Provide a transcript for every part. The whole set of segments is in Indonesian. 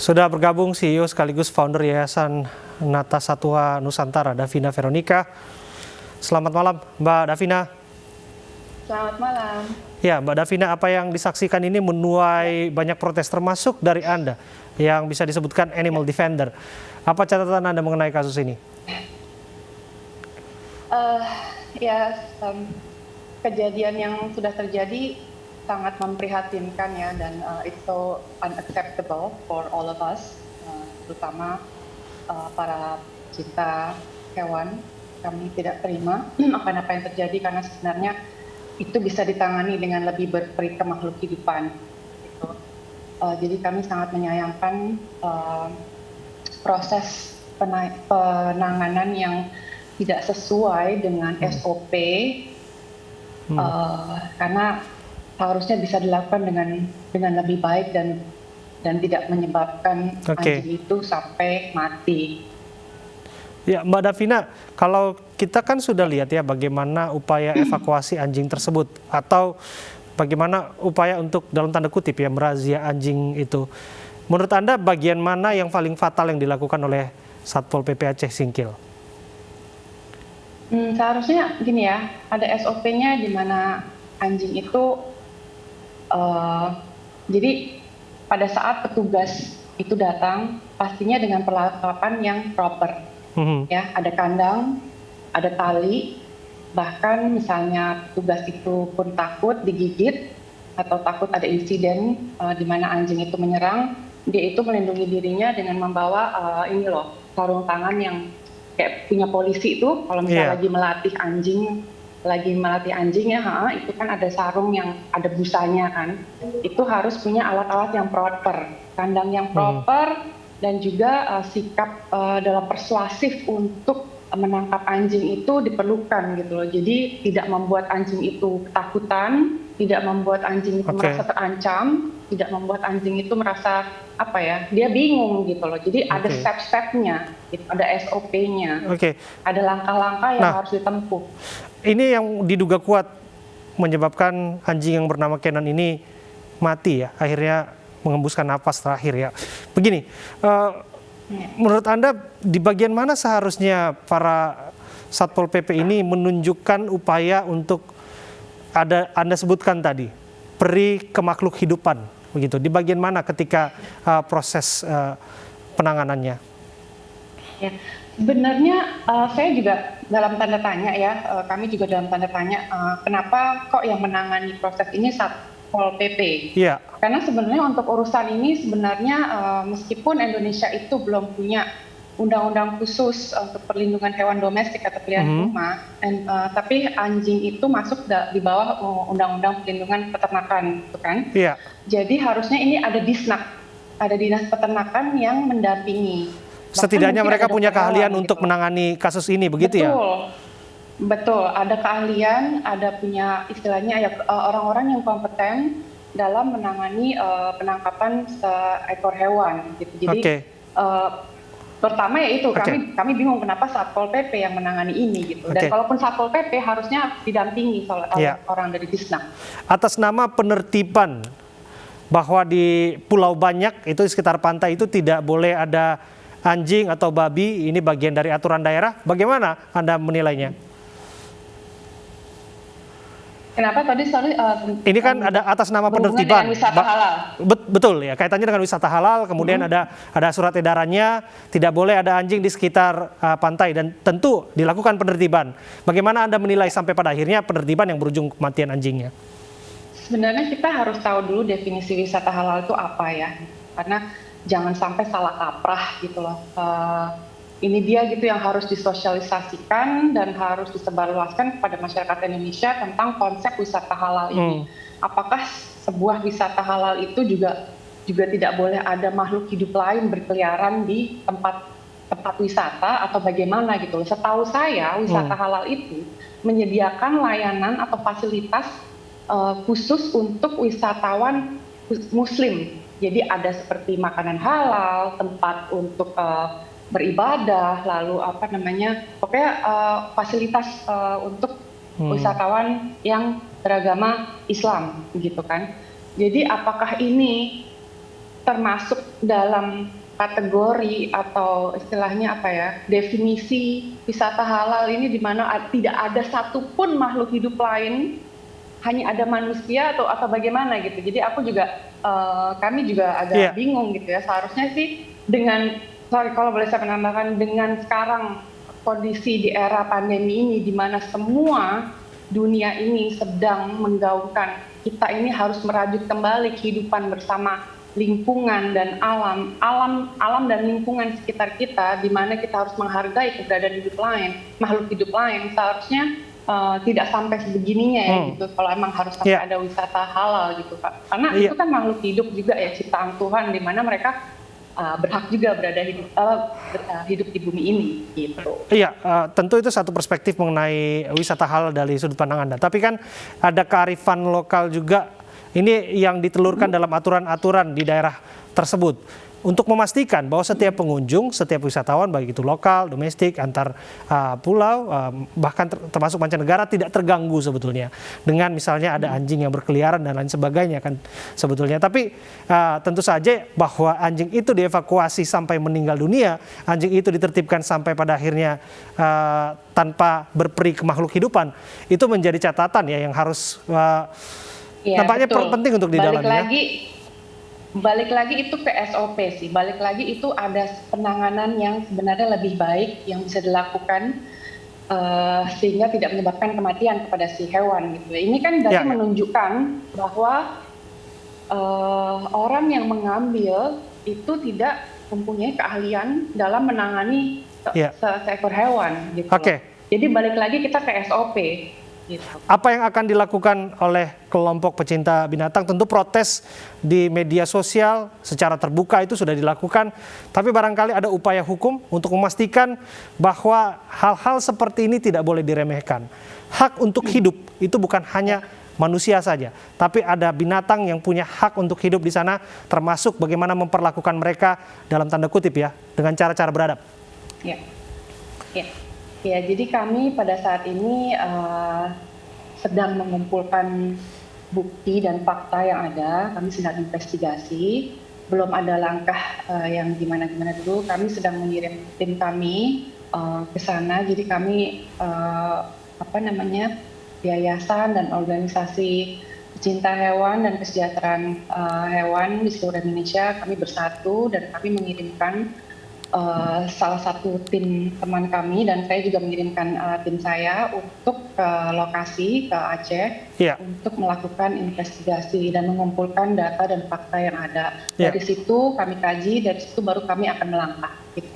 Sudah bergabung CEO sekaligus founder Yayasan Nata Satwa Nusantara, Davina Veronica. Selamat malam, Mbak Davina. Selamat malam. Ya, Mbak Davina, apa yang disaksikan ini menuai banyak protes termasuk dari Anda yang bisa disebutkan animal defender. Apa catatan Anda mengenai kasus ini? Kejadian yang sudah terjadi sangat memprihatinkan ya, dan it's so unacceptable for all of us, terutama para pecinta hewan. Kami tidak terima apa yang terjadi karena sebenarnya itu bisa ditangani dengan lebih berperi ke makhluk hidupan. Gitu. Jadi kami sangat menyayangkan proses penanganan yang tidak sesuai dengan SOP, karena harusnya bisa dilakukan dengan lebih baik dan tidak menyebabkan anjing itu sampai mati. Ya, Mbak Davina, kalau kita kan sudah lihat ya bagaimana upaya evakuasi anjing tersebut atau bagaimana upaya untuk dalam tanda kutip ya merazia anjing itu. Menurut Anda bagian mana yang paling fatal yang dilakukan oleh Satpol PP Aceh Singkil? Seharusnya gini ya, ada SOP-nya di mana anjing itu, jadi pada saat petugas itu datang, pastinya dengan perlengkapan yang proper. Ya, ada kandang, ada tali, bahkan misalnya petugas itu pun takut digigit atau takut ada insiden di mana anjing itu menyerang, dia itu melindungi dirinya dengan membawa sarung tangan yang kayak punya polisi itu, kalau misalnya lagi melatih anjing ya, itu kan ada sarung yang ada busanya kan, itu harus punya alat-alat yang proper, kandang yang proper, dan juga sikap dalam persuasif untuk menangkap anjing itu diperlukan gitu loh. Jadi tidak membuat anjing itu ketakutan, tidak membuat anjing itu merasa terancam, tidak membuat anjing itu merasa dia bingung gitu loh. Jadi ada step-stepnya, gitu, ada SOP-nya, ada langkah-langkah yang harus ditempuh. Ini yang diduga kuat menyebabkan anjing yang bernama Kenan ini mati ya, akhirnya mengembuskan napas terakhir ya. Begini, menurut Anda di bagian mana seharusnya para Satpol PP ini menunjukkan upaya untuk Anda sebutkan tadi, peri ke makhluk hidupan, begitu. Di bagian mana ketika proses penanganannya? Ya, sebenarnya saya juga dalam tanda tanya ya, kami juga dalam tanda tanya, kenapa kok yang menangani proses ini Satpol PP? Iya. Karena sebenarnya untuk urusan ini sebenarnya meskipun Indonesia itu belum punya undang-undang khusus untuk perlindungan hewan domestik atau peliharaan rumah, tapi anjing itu masuk di bawah undang-undang perlindungan peternakan, gitu kan? Iya. Jadi harusnya ini ada Disnak, ada dinas peternakan yang mendampingi. Setidaknya mereka punya keahlian untuk menangani kasus ini, begitu ya? Betul, ada keahlian, ada punya istilahnya orang-orang yang kompeten dalam menangani penangkapan seekor hewan, gitu. Jadi pertama ya itu, kami bingung kenapa Satpol PP yang menangani ini gitu. Dan kalaupun Satpol PP harusnya didampingi oleh orang dari Disnak. Atas nama penertiban bahwa di Pulau Banyak itu di sekitar pantai itu tidak boleh ada anjing atau babi, ini bagian dari aturan daerah. Bagaimana Anda menilainya? Kenapa tadi ini kan ada atas nama penertiban wisata halal. Betul ya, kaitannya dengan wisata halal, kemudian ada surat edarannya tidak boleh ada anjing di sekitar pantai dan tentu dilakukan penertiban. Bagaimana Anda menilai sampai pada akhirnya penertiban yang berujung kematian anjingnya? Sebenarnya kita harus tahu dulu definisi wisata halal itu apa ya, karena jangan sampai salah kaprah gitu loh. Ini dia gitu yang harus disosialisasikan dan harus disebarluaskan kepada masyarakat Indonesia tentang konsep wisata halal ini. Apakah sebuah wisata halal itu juga tidak boleh ada makhluk hidup lain berkeliaran di tempat wisata atau bagaimana gitu loh. Setahu saya wisata halal itu menyediakan layanan atau fasilitas khusus untuk wisatawan muslim. Jadi ada seperti makanan halal, tempat untuk beribadah, lalu pokoknya fasilitas untuk wisatawan yang beragama Islam, gitu kan. Jadi apakah ini termasuk dalam kategori atau istilahnya apa ya, definisi wisata halal ini di mana tidak ada satupun makhluk hidup lain, hanya ada manusia atau bagaimana gitu. Jadi aku juga kami juga agak bingung gitu ya. Seharusnya sih dengan kalau boleh saya menambahkan, dengan sekarang kondisi di era pandemi ini di mana semua dunia ini sedang menggaungkan kita ini harus merajut kembali kehidupan bersama lingkungan dan alam dan lingkungan sekitar kita, di mana kita harus menghargai keberadaan hidup lain, makhluk hidup lain. Seharusnya tidak sampai sebegininya ya gitu, kalau emang harus sampai ada wisata halal gitu Pak, karena itu kan makhluk hidup juga ya, ciptaan Tuhan, di mana mereka berhak juga berada hidup di bumi ini gitu. Iya, tentu itu satu perspektif mengenai wisata halal dari sudut pandang Anda. Tapi kan ada kearifan lokal juga, ini yang ditelurkan dalam aturan-aturan di daerah tersebut untuk memastikan bahwa setiap pengunjung, setiap wisatawan, baik itu lokal, domestik, antar pulau, bahkan termasuk mancanegara, tidak terganggu sebetulnya dengan misalnya ada anjing yang berkeliaran dan lain sebagainya kan sebetulnya. Tapi tentu saja bahwa anjing itu dievakuasi sampai meninggal dunia, anjing itu ditertibkan sampai pada akhirnya tanpa berperi ke makhluk hidupan, itu menjadi catatan ya yang harus nampaknya penting untuk didalami. Balik lagi itu ke SOP sih, balik lagi itu ada penanganan yang sebenarnya lebih baik yang bisa dilakukan sehingga tidak menyebabkan kematian kepada si hewan gitu. Ini kan berarti menunjukkan bahwa orang yang mengambil itu tidak mempunyai keahlian dalam menangani seekor hewan gitu. Jadi balik lagi kita ke SOP. Gitu. Apa yang akan dilakukan oleh kelompok pecinta binatang? Tentu protes di media sosial secara terbuka itu sudah dilakukan, tapi barangkali ada upaya hukum untuk memastikan bahwa hal-hal seperti ini tidak boleh diremehkan. Hak untuk hidup itu bukan hanya manusia saja, tapi ada binatang yang punya hak untuk hidup di sana, termasuk bagaimana memperlakukan mereka dalam tanda kutip ya, dengan cara-cara beradab. Ya, jadi kami pada saat ini sedang mengumpulkan bukti dan fakta yang ada. Kami sedang investigasi, belum ada langkah yang gimana-gimana dulu. Kami sedang mengirim tim kami ke sana. Jadi kami yayasan dan organisasi pecinta hewan dan kesejahteraan hewan di seluruh Indonesia, kami bersatu dan kami mengirimkan salah satu tim teman kami, dan saya juga mengirimkan tim saya untuk ke lokasi, ke Aceh, untuk melakukan investigasi dan mengumpulkan data dan fakta yang ada. Dari situ kami kaji, dari situ baru kami akan melangkah. Gitu.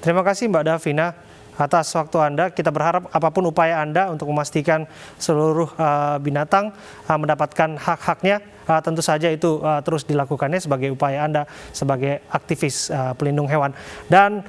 Terima kasih Mbak Davina atas waktu Anda. Kita berharap apapun upaya Anda untuk memastikan seluruh binatang mendapatkan hak-haknya, tentu saja itu terus dilakukannya sebagai upaya Anda sebagai aktivis pelindung hewan. Dan